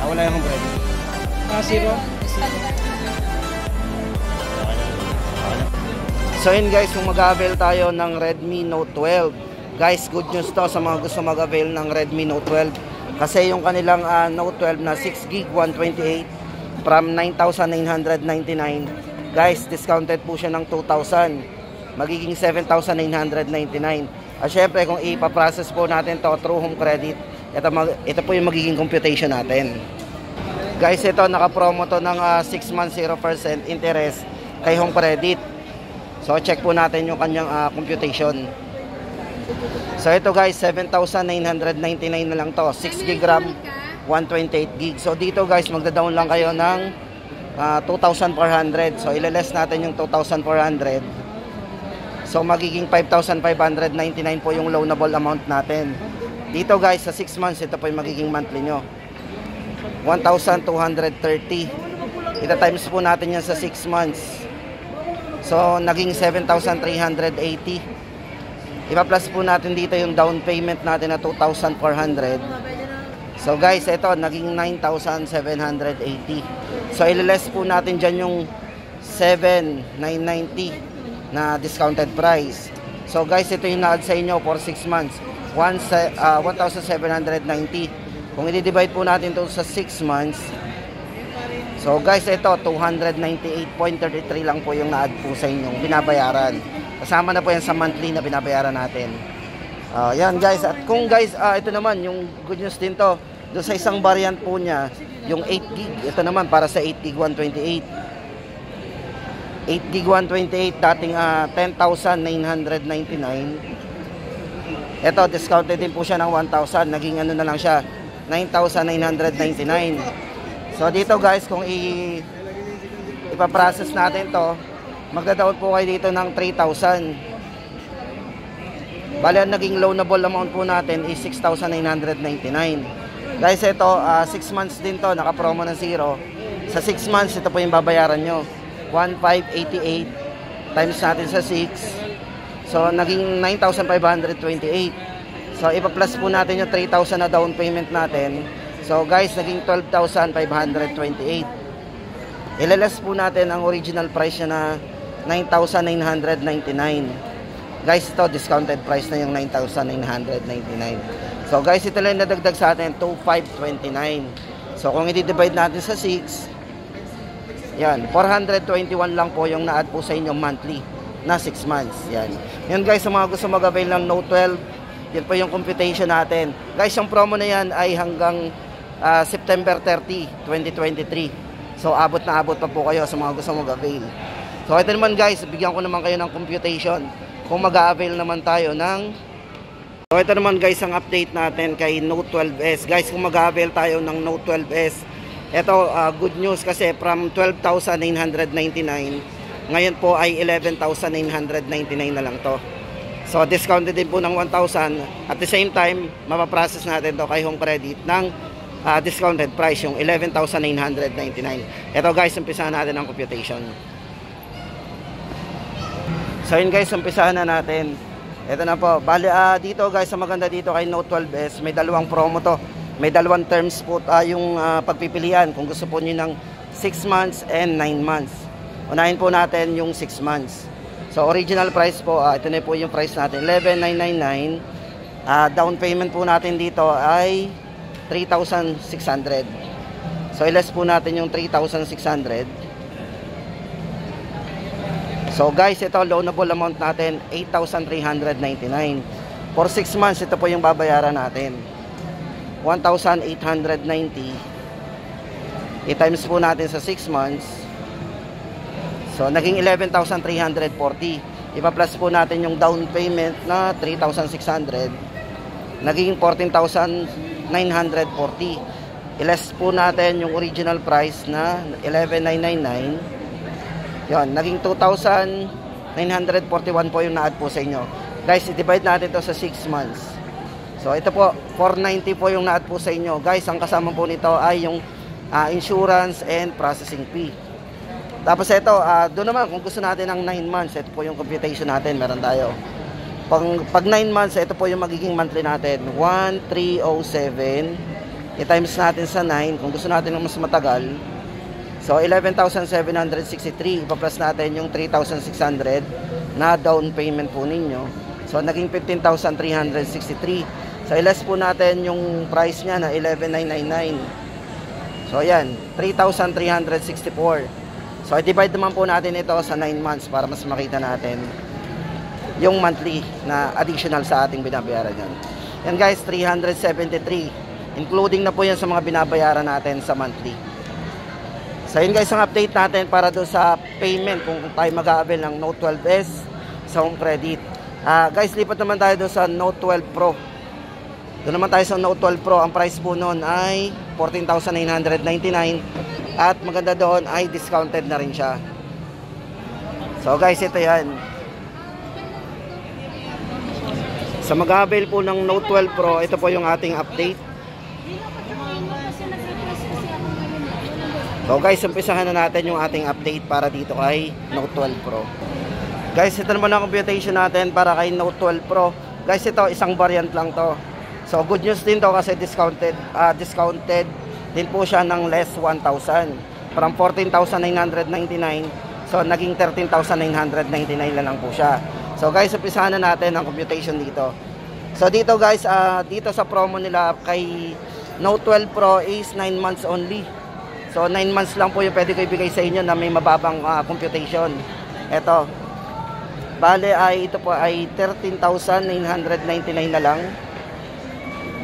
wala yung home credit. Zero. So yun guys, kung mag-avail tayo ng Redmi Note 12. Guys, good news to sa mga gusto mag-avail ng Redmi Note 12. Kasi yung kanilang Note 12 na 6GB 128 from 9,999. Guys, discounted po siya ng 2,000. Magiging 7,999. At syempre, kung ipaprocess po natin to through home credit, ito po yung magiging computation natin. Guys, ito, naka-promo to ng 6 months 0% interest kay home credit. So, check po natin yung kanyang computation. So, ito guys, 7,999 na lang to. 6GB RAM, 128GB. So, dito guys, magda-down lang kayo ng 2,400. So, ileless natin yung 2,400. So, magiging 5,599 po yung loanable amount natin. Dito guys, sa 6 months, ito po yung magiging monthly nyo. 1,230. Ita times po natin yan sa 6 months. So, naging 7,380. Ipa-plus po natin dito yung down payment natin na 2,400. So, guys, ito, naging 9,780. So, ililess po natin dyan yung 7,990 na discounted price. So, guys, ito yung na-add sa inyo for 6 months. 1,790. Kung i-divide po natin ito sa 6 months, so guys, ito 298.33 lang po yung na-add po sa inyong binabayaran. Kasama na po yan sa monthly na binabayaran natin. Yan guys, at kung guys, ito naman yung good news din to. Doon sa isang variant po niya, yung 8GB, ito naman para sa 8GB 128. 8GB 128, dating 10,999. Ito, discounted din po siya ng 1,000. Naging ano na lang siya, 9,999. So dito guys, kung ipaprocess natin to, magda-down po kayo dito ng 3,000. Bali, ang naging loanable amount po natin is 6,999. Guys, ito 6 months din to, naka-promo ng 0. Sa 6 months, ito po yung babayaran nyo, 1,588 times natin sa 6. So naging 9,528. So, ipa-plus po natin yung 3,000 na down payment natin. So, guys, naging 12,528. Ilaless po natin ang original price niya na 9,999. Guys, ito, discounted price na yung 9,999. So, guys, ito lang nadagdag sa atin, 2,529. So, kung i-divide natin sa 6, yan, 421 lang po yung na-add po sa inyo monthly na 6 months. Yan. Yan, guys, sa mga gusto mag-avail ng Note 12, yan po yung computation natin. Guys, yung promo na yan ay hanggang September 30, 2023. So, abot na abot pa po kayo sa mga gusto mag-avail. So, ito naman guys, bigyan ko naman kayo ng computation kung mag-avail naman tayo ng... So, ito naman guys, ang update natin kay Note 12S. Guys, kung mag-avail tayo ng Note 12S, ito, good news kasi from 12,999, ngayon po ay 11,999 na lang to. So, discounted din po ng 1,000. At the same time, mapaprocess natin to kay home credit ng discounted price, yung 11,999. Ito guys, umpisahan natin ang computation. So, yun guys, umpisahan na natin. Ito na po. Bali, dito guys, ang maganda dito kay Note 12S, may dalawang promo to. May dalawang terms po yung pagpipilian. Kung gusto po nyo ng 6 months and 9 months. Unahin po natin yung 6 months. So, original price po, ito na po yung price natin, 11,999. Down payment po natin dito ay 3,600. So, iless po natin yung 3,600. So, guys, ito, loanable amount natin, 8,399. For 6 months, ito po yung babayaran natin. 1,890. I-times po natin sa 6 months. So, naging 11,340. Ipa-plus po natin yung down payment na 3,600. Naging 14,940. I-less po natin yung original price na 11,999. Yun, naging 2,941 po yung na-add po sa inyo. Guys, i-divide natin to sa 6 months. So, ito po, 490 po yung na-add po sa inyo. Guys, ang kasama po nito ay yung insurance and processing fee. Tapos ito, doon naman kung gusto natin ng 9 months, ito po yung computation natin, meron tayo. Pag 9 months, ito po yung magiging monthly natin, 1,307 i-times natin sa 9 kung gusto natin ng mas matagal. So 11,763, ipa-plus natin yung 3,600 na down payment po ninyo. So naging 15,363. So i-less po natin yung price niya na 11,999. So ayan, 3,364. So i-divide naman po natin ito sa 9 months para mas makita natin yung monthly na additional sa ating binabayaran yan. Yan guys, 373. Including na po yan sa mga binabayaran natin sa monthly. So yun guys ang update natin para doon sa payment kung tayo mag-a-avail ng Note 12S sa home credit. Guys, lipat naman tayo doon sa Note 12 Pro. Doon naman tayo sa Note 12 Pro. Ang price po noon ay 14,999 at maganda doon ay discounted na rin siya. So guys, ito yan. Sa mag-a-avail po ng Note 12 Pro, ito po yung ating update. So guys, umpisahan na natin yung ating update para dito kay Note 12 Pro. Guys, ito naman ang computation natin para kay Note 12 Pro. Guys, ito isang variant lang to. So good news din to kasi discounted din po siya ng less 1,000. From 14,999, so naging 13,999 na lang po siya. So guys, umpisahan na natin ang computation dito. So dito guys, dito sa promo nila kay Note 12 Pro is 9 months only. So 9 months lang po yung pwede ko ibigay sa inyo na may mababang computation. Ito. Bale ay ito po ay 13,999 na lang.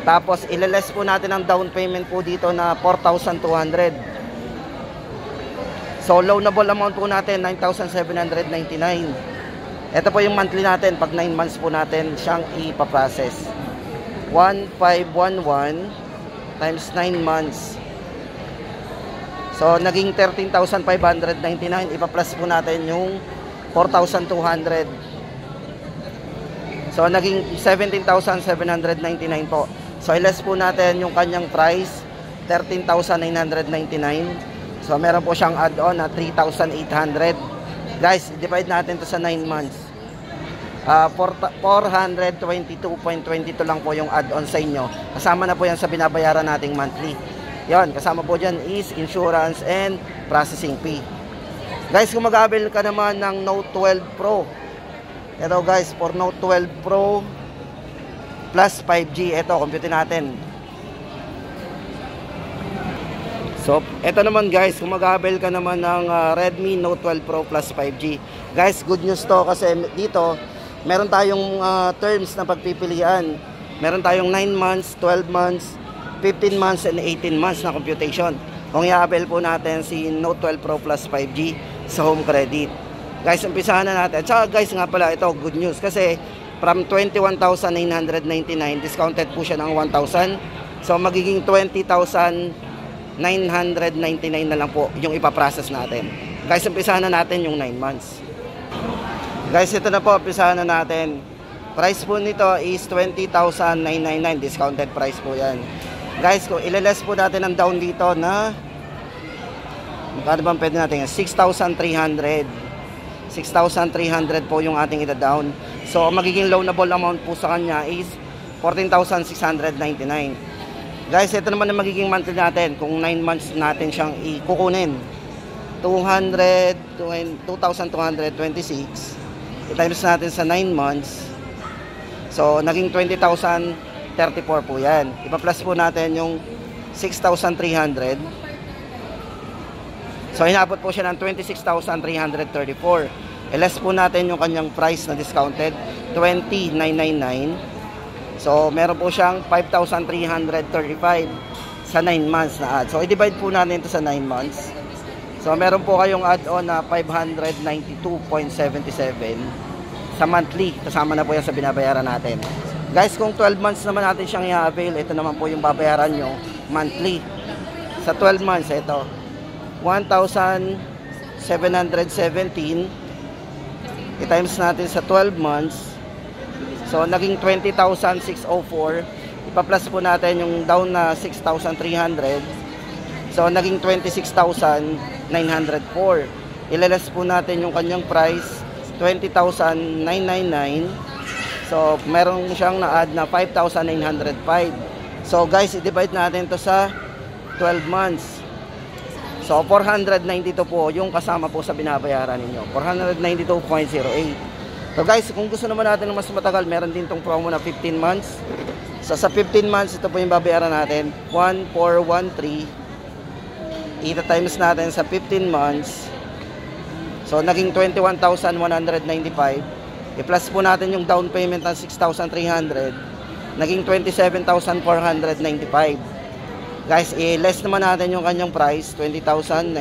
Tapos ileless po natin ang down payment po dito na 4,200. So loanable amount po natin 9,799. Ito po yung monthly natin pag 9 months po natin siyang ipaprocess. 1,511 times 9 months. So, naging 13,599. Ipa-plus po natin yung 4,200. So, naging 17,799 po. So, i-less po natin yung kanyang price, 13,999. So, meron po siyang add-on na 3,800. Guys, divide natin to sa 9 months. 422.22 lang po yung add-on sa inyo. Kasama na po yan sa binabayaran nating monthly. Yan, kasama po dyan is insurance and processing fee. Guys, kung mag-avail ka naman ng Note 12 Pro, ito guys, for Note 12 Pro plus 5G, ito, compute natin. So, ito naman guys, kung mag-avail ka naman ng Redmi Note 12 Pro plus 5G. Guys, good news to kasi dito, meron tayong terms na pagpipilian. Meron tayong 9 months, 12 months, 15 months and 18 months na computation. Kung i-avail po natin si Note 12 Pro plus 5G sa home credit. Guys, umpisahan na natin. Tsaka guys, nga pala, ito, good news. Kasi from 21,999, discounted po siya ng 1,000. So, magiging 20,999 na lang po yung ipaprocess natin. Guys, umpisahan na natin yung 9 months. Guys, ito na po, umpisahan na natin. Price po nito is 20,999. Discounted price po yan. Guys, kung ileless po natin ang down dito na magkano bang pwede natin? 6,300. 6,300 po yung ating ita-down. So, magiging loanable amount po sa kanya is 14,699. Guys, ito naman ang magiging monthly natin kung 9 months natin siyang ikukunin. 2,226. I-times natin sa 9 months. So, naging 20,034 po yan. Ipa-plus po natin yung 6,300. So, inabot po siya ng 26,334. I-less po natin yung kanyang price na discounted, 20,999. So, meron po siyang 5,335 sa 9 months na add. So, i-divide po natin ito sa 9 months. So, meron po kayong add-on na 592.77 sa monthly. Kasama na po yan sa binabayaran natin. Guys, kung 12 months naman natin siyang i-avail, ito naman po yung babayaran nyo monthly. Sa 12 months, ito, 1,717. I-times natin sa 12 months. So, naging 20,604. Ipa-plus po natin yung down na 6,300. So, naging 26,904. Ilaless po natin yung kanyang price, 20,999. So, meron siyang na-add na 5,905. So guys, i-divide natin to sa 12 months. So 492 po yung kasama po sa binabayaran ninyo. 492.08. So guys, kung gusto naman natin ng mas matagal, meron din tong promo na 15 months. So sa 15 months, ito po yung babayaran natin, 1413. Ita times natin sa 15 months. So naging 21,195. I-plus po natin yung down payment ng 6,300. Naging 27,495. Guys, i-less naman natin yung kanyang price, 20,999.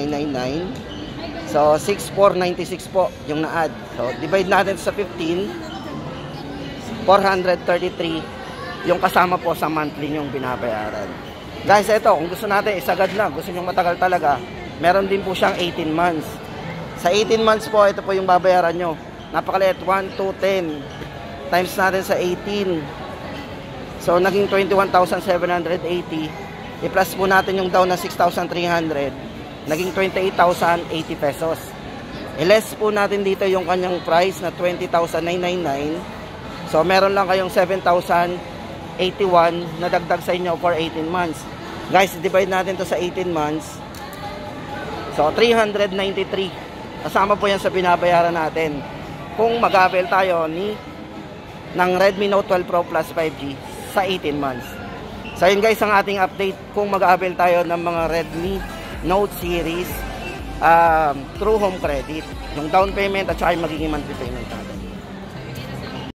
So 6,496 po yung na-add. So divide natin sa 15, 433 yung kasama po sa monthly yung binabayaran. Guys, ito, kung gusto natin isagad na, gusto nyo matagal talaga, meron din po siyang 18 months. Sa 18 months po, ito po yung babayaran nyo. Napakaliit, 1 to 10 times natin sa 18. So naging 21,780. I-plus po natin yung down na 6,300. Naging 28,080 pesos. I-less po natin dito yung kanyang price na 20,999. So meron lang kayong 7,081 na dagdag sa inyo for 18 months. Guys, divide natin to sa 18 months. So 393. Kasama po yan sa binabayaran natin kung mag-avail tayo ng Redmi Note 12 Pro Plus 5G sa 18 months. So yun guys ang ating update kung mag-avail tayo ng mga Redmi Note series through home credit. Yung down payment at saka yung magiging monthly payment natin.